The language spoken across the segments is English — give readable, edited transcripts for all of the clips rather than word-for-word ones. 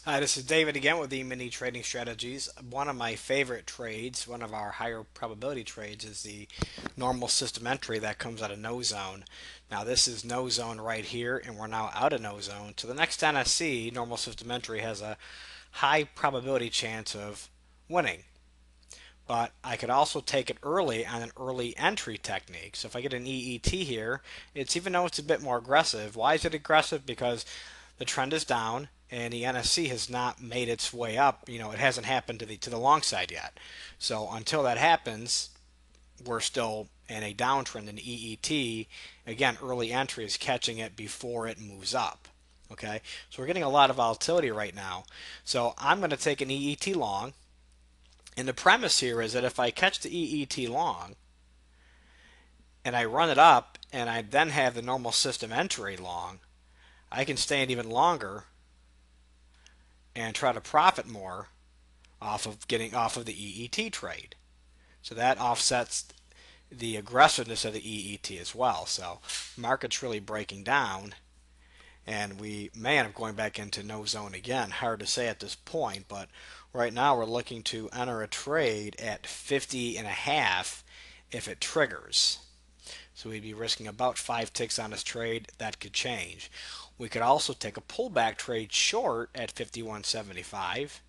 Hi, this is David again with Emini Trading Strategies. One of my favorite trades, one of our higher probability trades, is the normal system entry that comes out of no zone. Now this is no zone right here, and we're now out of no zone. So the next NSC, normal system entry, has a high probability chance of winning. But I could also take it early on an early entry technique. So if I get an EET here, it's even though it's a bit more aggressive. Why is it aggressive? Because the trend is down and the NSC has not made its way up. It hasn't happened to the long side yet. So until that happens, we're still in a downtrend in EET. Again, early entry is catching it before it moves up. Okay, so we're getting a lot of volatility right now. So I'm going to take an EET long. And the premise here is that if I catch the EET long and I run it up and I then have the normal system entry long, I can stay in even longer and try to profit more off of getting off of the EET trade. So that offsets the aggressiveness of the EET as well. So market's really breaking down, and we may end up going back into no zone again. Hard to say at this point, but right now we're looking to enter a trade at 50 and a half if it triggers. So we'd be risking about 5 ticks on this trade. That could change. We could also take a pullback trade short at 51.75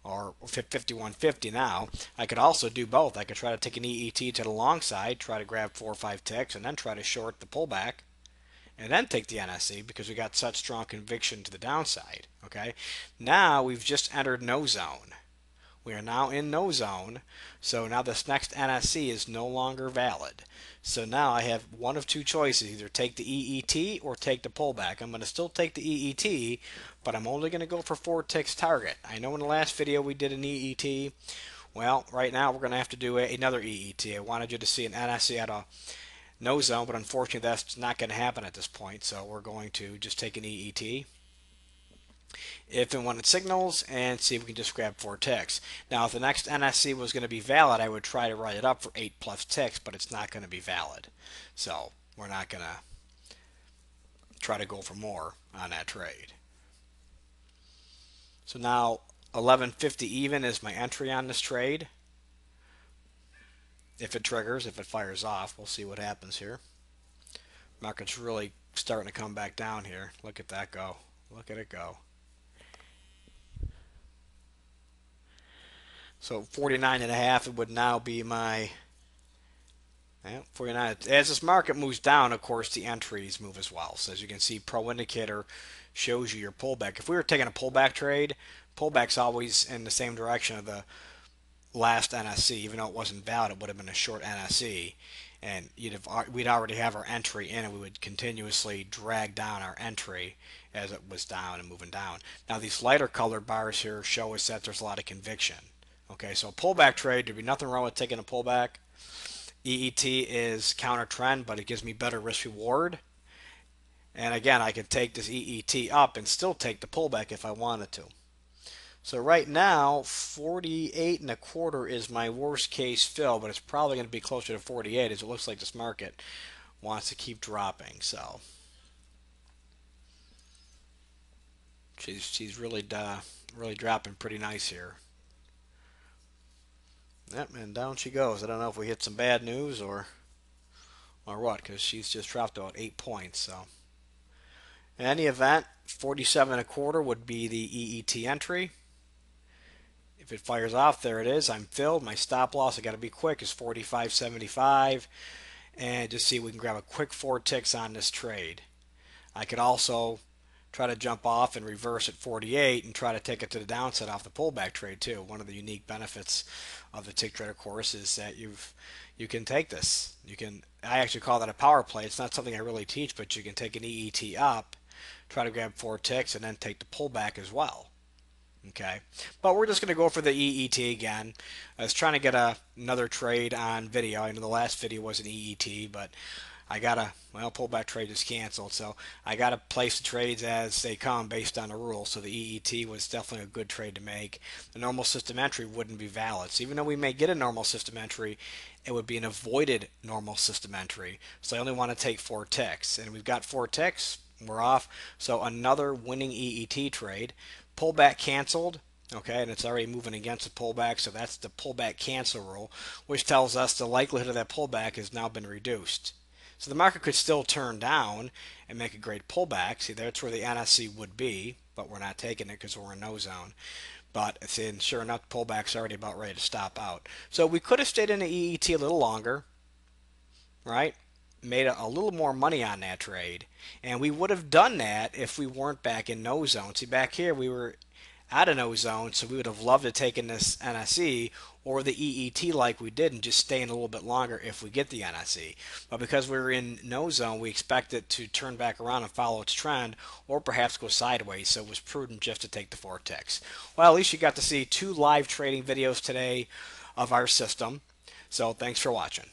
or 51.50 now. I could also do both. I could try to take an EET to the long side, try to grab 4 or 5 ticks, and then try to short the pullback, and then take the NSE because we got such strong conviction to the downside. Okay, now we've just entered no zone. We are now in no zone, so now this next NSC is no longer valid. So now I have one of two choices, either take the EET or take the pullback. I'm going to still take the EET, but I'm only going to go for 4 ticks target. I know in the last video we did an EET. Well, right now we're going to have to do another EET. I wanted you to see an NSC at a no zone, but unfortunately that's not going to happen at this point, so we're going to just take an EET if and when it signals and see if we can just grab 4 ticks. Now if the next NSC was going to be valid, I would try to write it up for 8 plus ticks, but it's not going to be valid. So we're not going to try to go for more on that trade. So now 11.50 even is my entry on this trade. If it triggers, if it fires off, we'll see what happens here. Market's really starting to come back down here. Look at that go. Look at it go. So 49 and a half, it would now be my 49. As this market moves down, of course, the entries move as well. So as you can see, pro indicator shows you your pullback. If we were taking a pullback trade, pullback's always in the same direction of the last NSC. Even though it wasn't valid, it would have been a short NSC. And we'd already have our entry in, and we would continuously drag down our entry as it was down and moving down. Now these lighter colored bars here show us that there's a lot of conviction. Okay, so a pullback trade, there'd be nothing wrong with taking a pullback. EET is counter trend, but it gives me better risk reward. And again, I could take this EET up and still take the pullback if I wanted to. So right now, 48 and a quarter is my worst case fill, but it's probably going to be closer to 48 as it looks like this market wants to keep dropping. So she's really dropping pretty nice here. Yep, and down she goes. I don't know if we hit some bad news or what, because she's just dropped about 8 points. So in any event, 47 and a quarter would be the EET entry. If it fires off, there it is. I'm filled. My stop loss, I got to be quick, is 45.75, and just see if we can grab a quick 4 ticks on this trade. I could also try to jump off and reverse at 48 and try to take it to the downside off the pullback trade too. One of the unique benefits of the Tick Trader course is that you can take this. I actually call that a power play. It's not something I really teach, but you can take an EET up, try to grab 4 ticks, and then take the pullback as well. Okay, but we're just going to go for the EET again. I was trying to get another trade on video. I know the last video was an EET, but I gotta, pullback trade is canceled, so I gotta place the trades as they come based on the rules. So the EET was definitely a good trade to make. The normal system entry wouldn't be valid. So even though we may get a normal system entry, it would be an avoided normal system entry. So I only want to take 4 ticks, and we've got 4 ticks. We're off. So another winning EET trade. pullback canceled. Okay, and it's already moving against the pullback, so that's the pullback cancel rule, which tells us the likelihood of that pullback has now been reduced. So the market could still turn down and make a great pullback. See, that's where the NSC would be, but we're not taking it because we're in no zone. But it's sure enough, the pullback's already about ready to stop out. So we could have stayed in the EET a little longer, right? Made a little more money on that trade. And we would have done that if we weren't back in no zone. See, back here we were out of no zone, so we would have loved to taken this NSE or the EET like we did and just stay in a little bit longer if we get the NSE. But because we were in no zone, we expect it to turn back around and follow its trend or perhaps go sideways, so it was prudent just to take the 4 ticks. Well, at least you got to see 2 live trading videos today of our system. So thanks for watching.